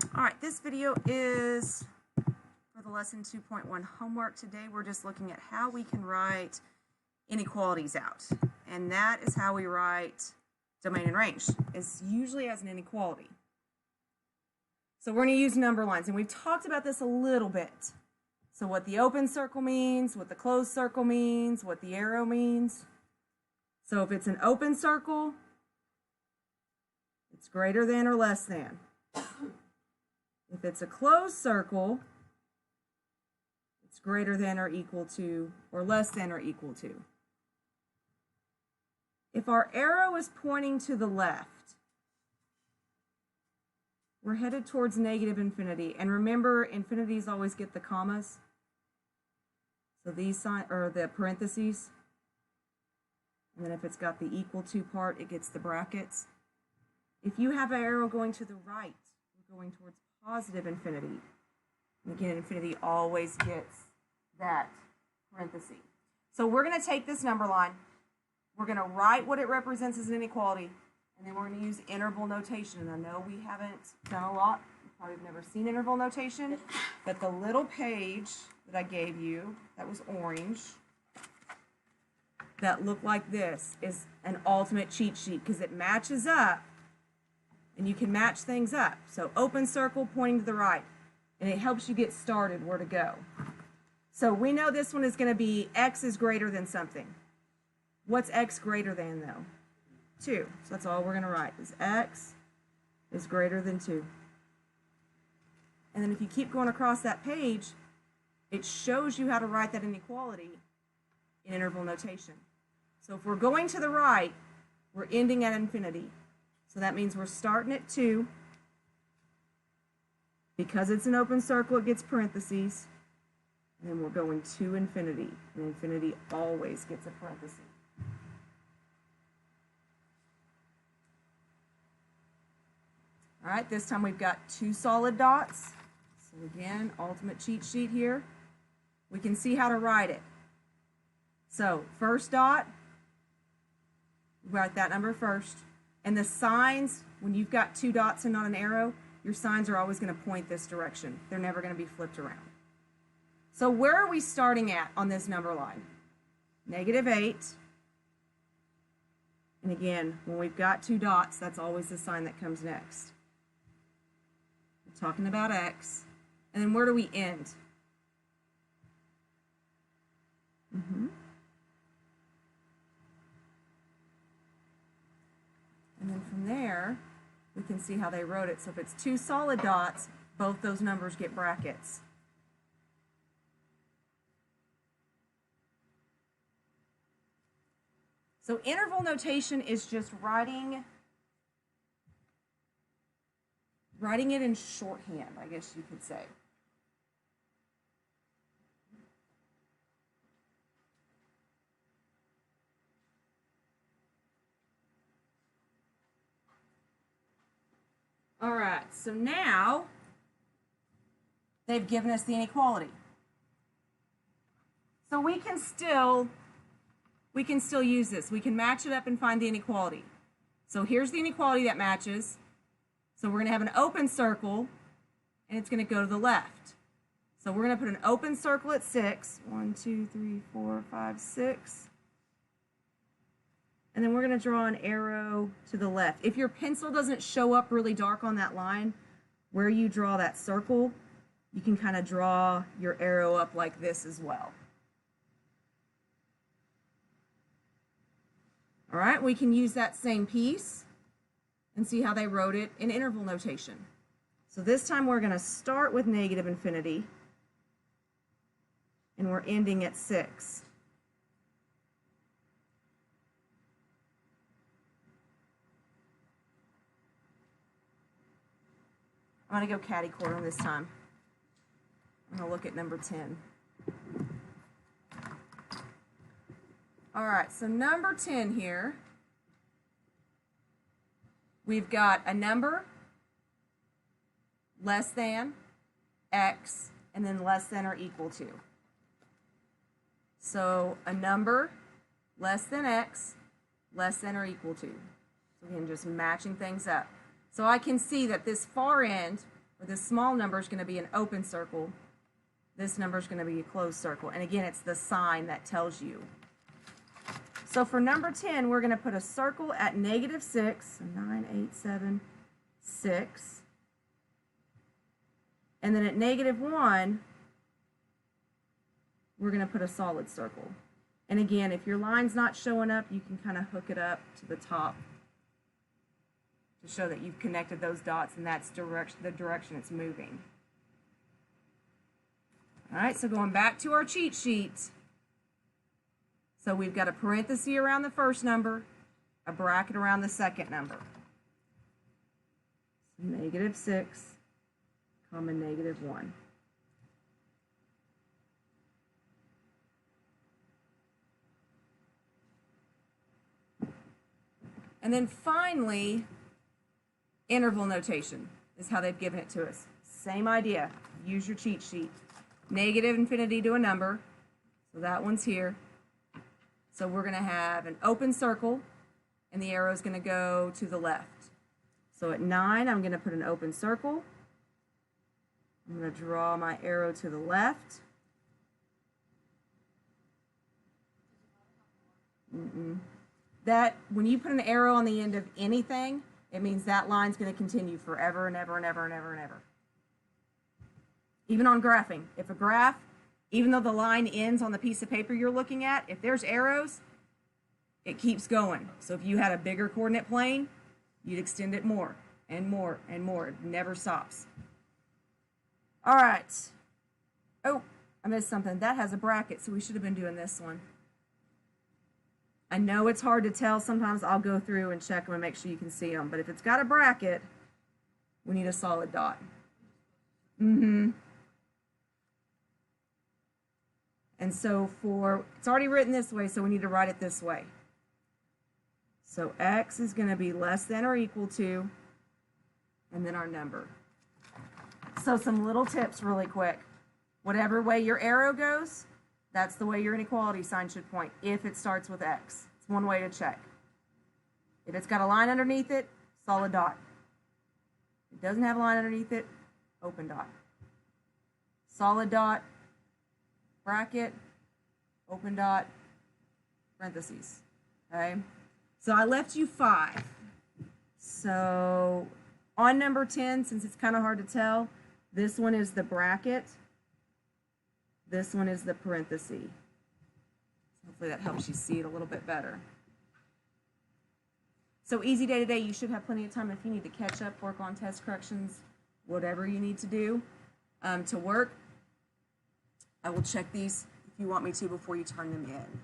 All right, this video is for the lesson 2.1 homework. Today we're just looking at how we can write inequalities out. And that is how we write domain and range. It's usually as an inequality. So we're going to use number lines. And we've talked about this a little bit. So what the open circle means, what the closed circle means, what the arrow means. So if it's an open circle, it's greater than or less than. If it's a closed circle, it's greater than or equal to, or less than or equal to. If our arrow is pointing to the left, we're headed towards negative infinity. And remember, infinities always get the commas. So these sign, or the parentheses. And then if it's got the equal to part, it gets the brackets. If you have an arrow going to the right, we're going towards positive infinity. And again, infinity always gets that parenthesis. So we're going to take this number line, we're going to write what it represents as an inequality, and then we're going to use interval notation. And I know we haven't done a lot, you probably have never seen interval notation, but the little page that I gave you, that was orange, that looked like this, is an ultimate cheat sheet because it matches up. And you can match things up. So open circle pointing to the right. And it helps you get started where to go. So we know this one is going to be x is greater than something. What's x greater than though? 2. So that's all we're going to write is x is greater than 2. And then if you keep going across that page, it shows you how to write that inequality in interval notation. So if we're going to the right, we're ending at infinity. So that means we're starting at 2. Because it's an open circle, it gets parentheses. And then we're going to infinity. And infinity always gets a parenthesis. All right, this time we've got 2 solid dots. So again, ultimate cheat sheet here. We can see how to write it. So first dot, write that number first. And the signs, when you've got 2 dots and not an arrow, your signs are always going to point this direction. They're never going to be flipped around. So where are we starting at on this number line? -8. And again, when we've got 2 dots, that's always the sign that comes next. We're talking about x. And then where do we end? And then from there, we can see how they wrote it. So if it's 2 solid dots, both those numbers get brackets. So interval notation is just writing it in shorthand, I guess you could say. All right, so now they've given us the inequality. So we can still use this. We can match it up and find the inequality. So here's the inequality that matches. So we're going to have an open circle, and it's going to go to the left. So we're going to put an open circle at 6. 1, 2, 3, 4, 5, 6. And then we're going to draw an arrow to the left. If your pencil doesn't show up really dark on that line, where you draw that circle, you can kind of draw your arrow up like this as well. All right, we can use that same piece and see how they wrote it in interval notation. So this time we're going to start with negative infinity, and we're ending at 6. I'm going to go catty corner this time. I'm going to look at number 10. All right, so number 10 here, we've got a number less than x and then less than or equal to. So a number less than x, less than or equal to. So again, just matching things up. So I can see that this far end or this small number is going to be an open circle. This number is going to be a closed circle. And again, it's the sign that tells you. So for number 10, we're going to put a circle at -6. So 9, 8, 7, 6. And then at -1, we're going to put a solid circle. And again, if your line's not showing up, you can kind of hook it up to the top to show that you've connected those dots and that's the direction it's moving. All right, so going back to our cheat sheet. So we've got a parenthesis around the first number, a bracket around the second number. So -6, comma -1. And then finally, interval notation is how they've given it to us. Same idea. Use your cheat sheet. Negative infinity to a number. So that one's here. So we're going to have an open circle, and the arrow is going to go to the left. So at 9, I'm going to put an open circle. I'm going to draw my arrow to the left. That, when you put an arrow on the end of anything, it means that line's going to continue forever and ever and ever and ever and ever. Even on graphing. If a graph, even though the line ends on the piece of paper you're looking at, if there's arrows, it keeps going. So if you had a bigger coordinate plane, you'd extend it more and more and more. It never stops. All right. Oh, I missed something. That has a bracket, so we should have been doing this one. I know it's hard to tell. Sometimes I'll go through and check them and make sure you can see them. But if it's got a bracket, we need a solid dot. And so it's already written this way, so we need to write it this way. So x is going to be less than or equal to, and then our number. So some little tips really quick. Whatever way your arrow goes, that's the way your inequality sign should point, if it starts with x. It's one way to check. If it's got a line underneath it, solid dot. If it doesn't have a line underneath it, open dot. Solid dot, bracket, open dot, parentheses. Okay? So I left you 5. So on number 10, since it's kind of hard to tell, this one is the bracket. This one is the parenthesis. Hopefully that helps you see it a little bit better. So easy day today. You should have plenty of time if you need to catch up, work on test corrections, whatever you need to do to work. I will check these if you want me to before you turn them in.